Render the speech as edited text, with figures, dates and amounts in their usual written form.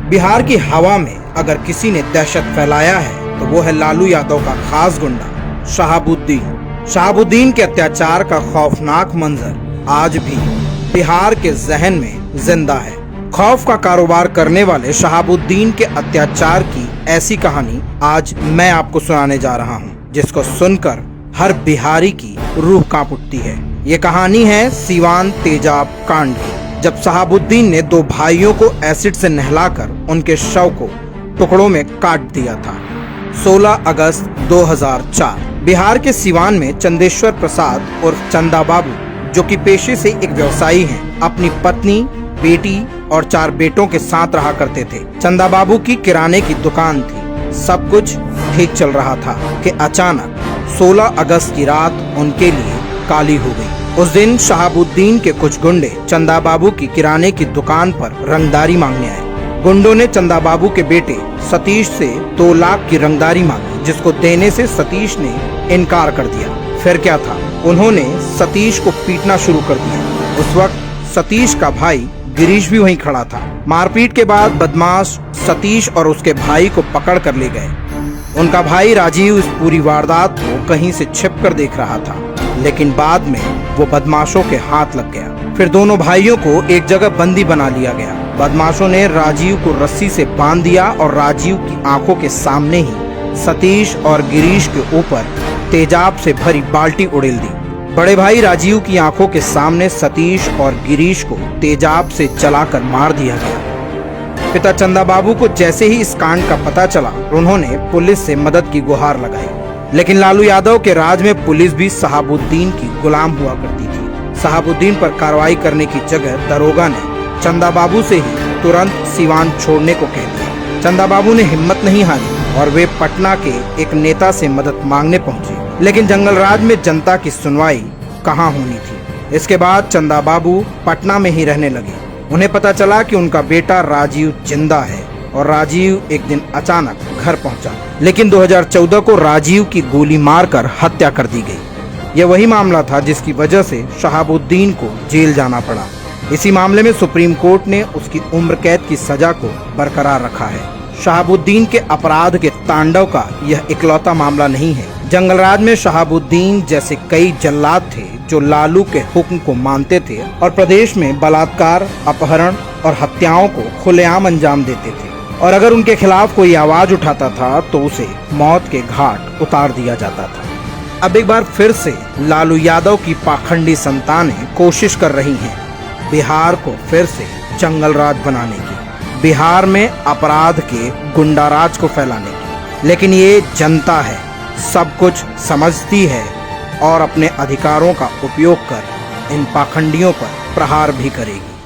बिहार की हवा में अगर किसी ने दहशत फैलाया है तो वो है लालू यादव का खास गुंडा शहाबुद्दीन। शहाबुद्दीन के अत्याचार का खौफनाक मंजर आज भी बिहार के जहन में जिंदा है। खौफ का कारोबार करने वाले शहाबुद्दीन के अत्याचार की ऐसी कहानी आज मैं आपको सुनाने जा रहा हूँ, जिसको सुनकर हर बिहारी की रूह कांप उठती है। ये कहानी है सीवान तेजाब कांड की, जब शहाबुद्दीन ने दो भाइयों को एसिड से नहलाकर उनके शव को टुकड़ों में काट दिया था। 16 अगस्त 2004 बिहार के सीवान में चंदेश्वर प्रसाद उर्फ चंदा बाबू, जो कि पेशे से एक व्यवसायी हैं, अपनी पत्नी, बेटी और 4 बेटों के साथ रहा करते थे। चंदा बाबू की किराने की दुकान थी, सब कुछ ठीक चल रहा था कि अचानक 16 अगस्त की रात उनके लिए काली हो गई। उस दिन शहाबुद्दीन के कुछ गुंडे चंदा बाबू की किराने की दुकान पर रंगदारी मांगने आए। गुंडों ने चंदा बाबू के बेटे सतीश से 2 लाख की रंगदारी मांगी, जिसको देने से सतीश ने इनकार कर दिया। फिर क्या था, उन्होंने सतीश को पीटना शुरू कर दिया। उस वक्त सतीश का भाई गिरीश भी वहीं खड़ा था। मारपीट के बाद बदमाश सतीश और उसके भाई को पकड़ कर ले गए। उनका भाई राजीव इस पूरी वारदात को कहीं से छिप कर देख रहा था, लेकिन बाद में वो बदमाशों के हाथ लग गया। फिर दोनों भाइयों को एक जगह बंदी बना लिया गया। बदमाशों ने राजीव को रस्सी से बांध दिया और राजीव की आंखों के सामने ही सतीश और गिरीश के ऊपर तेजाब से भरी बाल्टी उड़ेल दी। बड़े भाई राजीव की आंखों के सामने सतीश और गिरीश को तेजाब से जलाकर मार दिया गया। पिता चंदा बाबू को जैसे ही इस कांड का पता चला, उन्होंने पुलिस से मदद की गुहार लगाई। लेकिन लालू यादव के राज में पुलिस भी शहाबुद्दीन की गुलाम हुआ करती थी। शहाबुद्दीन पर कार्रवाई करने की जगह दरोगा ने चंदा बाबू से ही तुरंत सीवान छोड़ने को कह दिया। चंदा बाबू ने हिम्मत नहीं हारी और वे पटना के एक नेता से मदद मांगने पहुंचे, लेकिन जंगलराज में जनता की सुनवाई कहाँ होनी थी। इसके बाद चंदा बाबू पटना में ही रहने लगे। उन्हें पता चला कि उनका बेटा राजीव जिंदा है और राजीव एक दिन अचानक घर पहुंचा, लेकिन 2014 को राजीव की गोली मारकर हत्या कर दी गई। यह वही मामला था जिसकी वजह से शहाबुद्दीन को जेल जाना पड़ा। इसी मामले में सुप्रीम कोर्ट ने उसकी उम्र कैद की सजा को बरकरार रखा है। शहाबुद्दीन के अपराध के तांडव का यह इकलौता मामला नहीं है। जंगलराज में शहाबुद्दीन जैसे कई जल्लाद थे जो लालू के हुक्म को मानते थे और प्रदेश में बलात्कार, अपहरण और हत्याओं को खुलेआम अंजाम देते थे, और अगर उनके खिलाफ कोई आवाज उठाता था तो उसे मौत के घाट उतार दिया जाता था। अब एक बार फिर से लालू यादव की पाखंडी संतानें कोशिश कर रही हैं बिहार को फिर से जंगल राज बनाने की, बिहार में अपराध के गुंडाराज को फैलाने की। लेकिन ये जनता है, सब कुछ समझती है और अपने अधिकारों का उपयोग कर इन पाखंडियों पर प्रहार भी करेगी।